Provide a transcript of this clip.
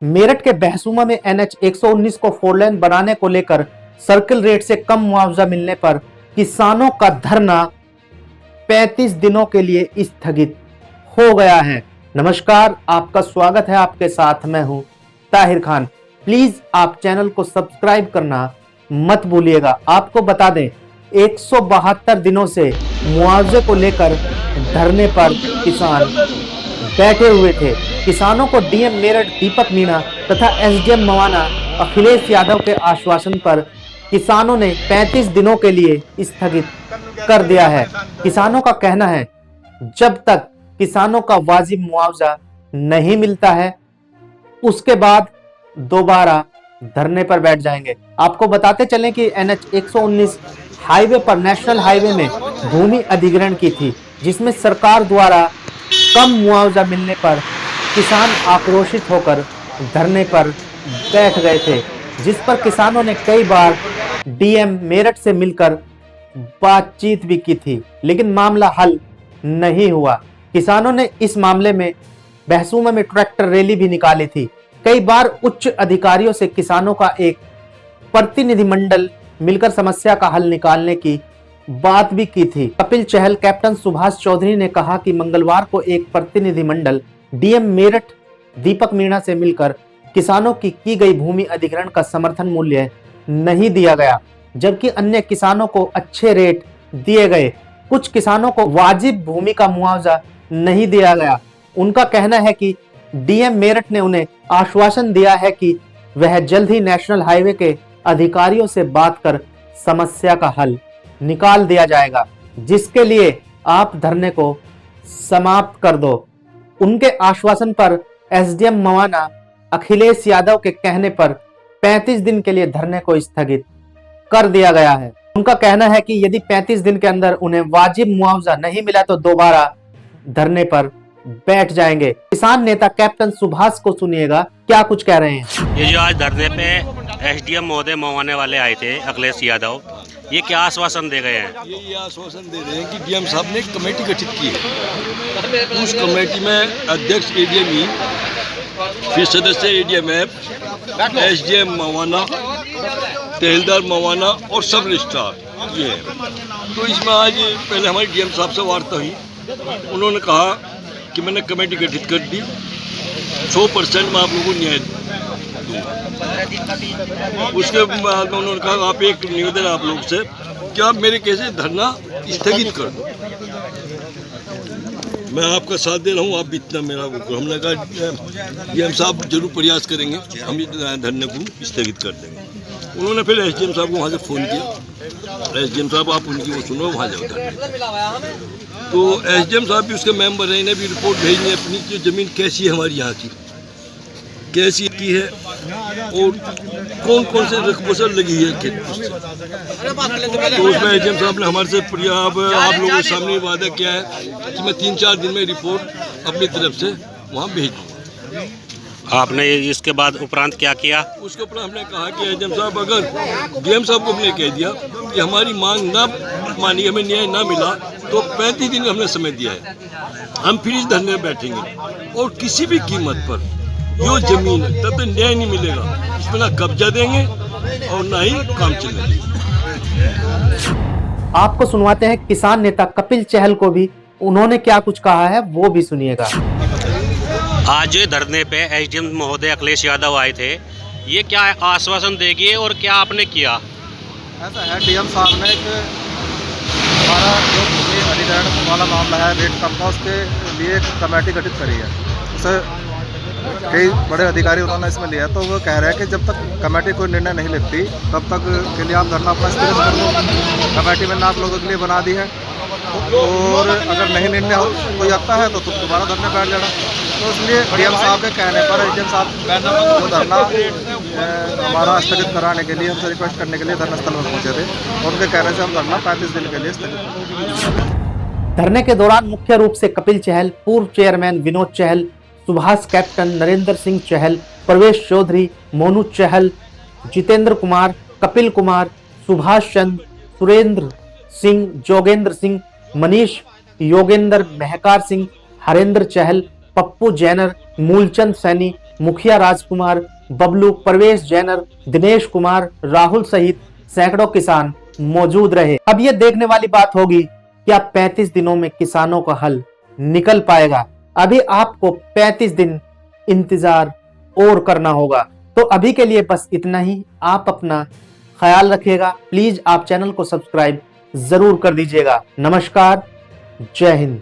मेरठ के बहसूमा में NH 119 को 4 लेन बनाने को लेकर सर्किल रेट से कम मुआवजा मिलने पर किसानों का धरना 35 दिनों के लिए स्थगित हो गया है। नमस्कार, आपका स्वागत है। आपके साथ मैं हूं ताहिर खान। प्लीज आप चैनल को सब्सक्राइब करना मत भूलिएगा। आपको बता दें, 172 दिनों से मुआवजे को लेकर धरने पर किसान बैठे हुए थे। किसानों को डीएम मेरठ दीपक मीणा तथा एसडीएम मवाना अखिलेश यादव के आश्वासन पर किसानों ने 35 दिनों के लिए स्थगित कर दिया है। किसानों का कहना है, जब तक किसानों का वाजिब मुआवजा नहीं मिलता है उसके बाद दोबारा धरने पर बैठ जाएंगे। आपको बताते चलें कि NH 119 हाईवे पर नेशनल हाईवे में भूमि अधिग्रहण की थी, जिसमें सरकार द्वारा कम मुआवजा मिलने पर किसान आक्रोशित होकर धरने पर बैठ गए थे, जिस पर किसानों ने कई बार डीएम मेरठ से मिलकर बातचीत भी की थी, लेकिन मामला हल नहीं हुआ। किसानों ने इस मामले में बहसूमा में ट्रैक्टर रैली भी निकाली थी। कई बार उच्च अधिकारियों से किसानों का एक प्रतिनिधिमंडल मिलकर समस्या का हल निकालने की बात भी की थी। कपिल चहल, कैप्टन सुभाष चौधरी ने कहा कि मंगलवार को एक प्रतिनिधिमंडल डीएम मेरठ दीपक मीणा से मिलकर किसानों की गई भूमि अधिग्रहण का समर्थन मूल्य नहीं दिया गया, जबकि अन्य किसानों को अच्छे रेट दिए गए। कुछ किसानों को वाजिब भूमि का मुआवजा नहीं दिया गया। उनका कहना है कि डीएम मेरठ ने उन्हें आश्वासन दिया है कि वह जल्द ही नेशनल हाईवे के अधिकारियों से बात कर समस्या का हल निकाल दिया जाएगा, जिसके लिए आप धरने को समाप्त कर दो। उनके आश्वासन पर एसडीएम मवाना अखिलेश यादव के कहने पर 35 दिन के लिए धरने को स्थगित कर दिया गया है। उनका कहना है कि यदि 35 दिन के अंदर उन्हें वाजिब मुआवजा नहीं मिला तो दोबारा धरने पर बैठ जाएंगे। किसान नेता कैप्टन सुभाष को सुनिएगा क्या कुछ कह रहे हैं। ये जो आज धरने पे एसडीएम महोदय मवाने वाले आए थे, अखिलेश यादव, ये क्या आश्वासन दे गए हैं? ये आश्वासन दे रहे हैं कि डीएम साहब ने कमेटी गठित की है। उस कमेटी में अध्यक्ष एडीएम ई, फिर सदस्य एडीएम एफ, एसडीएम मवाना, तहसीलदार मवाना और सब रजिस्ट्रार ये है। तो इसमें आज पहले हमारी डीएम साहब से वार्ता हुई। उन्होंने कहा कि मैंने कमेटी गठित कर दी, 100% में आप लोगों को न्याय दूंगा। उसके बाद में उन्होंने कहा आप एक निवेदन आप लोग से कि आप मेरे कैसे धरना स्थगित कर दो, मैं आपका साथ दे रहा हूँ, आप भी इतना मेरा वो करो। हमने कहा ये हम साहब जरूर प्रयास करेंगे, हम धरने को स्थगित कर देंगे। उन्होंने फिर एसडीएम साहब को वहाँ से फ़ोन किया। एसडीएम साहब आप उनकी वो सुनो, वहाँ जाओ धरने। तो एसडीएम साहब भी उसके मेंबर हैं, इन्हें भी रिपोर्ट भेजनी है अपनी कि ज़मीन कैसी है हमारी यहाँ की, कैसी की है और कौन कौन से रकबोसर लगी है खेत। तो उसमें एसडीएम साहब ने हमारे से आप लोगों के सामने वादा किया है कि मैं 3-4 दिन में रिपोर्ट अपनी तरफ से वहाँ भेज दूँगा। आपने इसके बाद उपरांत क्या किया? उसके ऊपर हमने कहा कि एसडीएम साहब, अगर डीएम साहब को हमने कह दिया कि हमारी मांग ना मानी, हमें न्याय ना मिला तो 35 दिन हमने समय दिया है, हम फिर इस धरने में बैठेंगे और किसी भी कीमत पर जो जमीन है तब तक न्याय नहीं मिलेगा, इसमें ना कब्जा देंगे और ना ही काम चलेंगे। आपको सुनवाते हैं किसान नेता कपिल चहल को भी, उन्होंने क्या कुछ कहा है वो भी सुनिएगा। आज धरने पे एसडीएम महोदय अखिलेश यादव आए थे, ये क्या आश्वासन देगी और क्या आपने किया? ऐसा है, डीएम साहब ने हमारा जो भूमि अधिग्रहण वाला मामला है, रेट कम का, उसके लिए एक कमेटी गठित करी है। उसे कई बड़े अधिकारी उन्होंने इसमें लिया, तो वो कह रहे हैं कि जब तक कमेटी कोई निर्णय नहीं लेती तब तक के लिए आप धरना अपना स्थगित कर दो। कमेटी मैंने आप लोगों के लिए बना दी है और अगर नहीं निर्णय कोई आता है तो तुम दोबारा धरने बैठ जाना। तो इसलिए डीएम साहब के कहने पर एसडीएम साहब को धरना हमारा स्थगित कराने के लिए, हमसे रिक्वेस्ट करने के लिए धरना स्थल पर पहुँचे थे। उनके कहने से हम धरना 35 दिन के लिए स्थगित। धरने के दौरान मुख्य रूप से कपिल चहल, पूर्व चेयरमैन विनोद चहल, सुभाष कैप्टन, नरेंद्र सिंह चहल, प्रवेश चौधरी, मोनू चहल, जितेंद्र कुमार, कपिल कुमार, सुभाष चंद, सुरेंद्र सिंह, जोगेंद्र सिंह, मनीष, योगेंद्र, महकार सिंह, हरेंद्र चहल, पप्पू जैनर, मूलचंद सैनी, मुखिया राजकुमार, बबलू, परवेश जैनर, दिनेश कुमार, राहुल सहित सैकड़ों किसान मौजूद रहे। अब यह देखने वाली बात होगी क्या 35 दिनों में किसानों का हल निकल पाएगा। अभी आपको 35 दिन इंतजार और करना होगा। तो अभी के लिए बस इतना ही। आप अपना ख्याल रखिएगा। प्लीज आप चैनल को सब्सक्राइब जरूर कर दीजिएगा। नमस्कार, जय हिंद।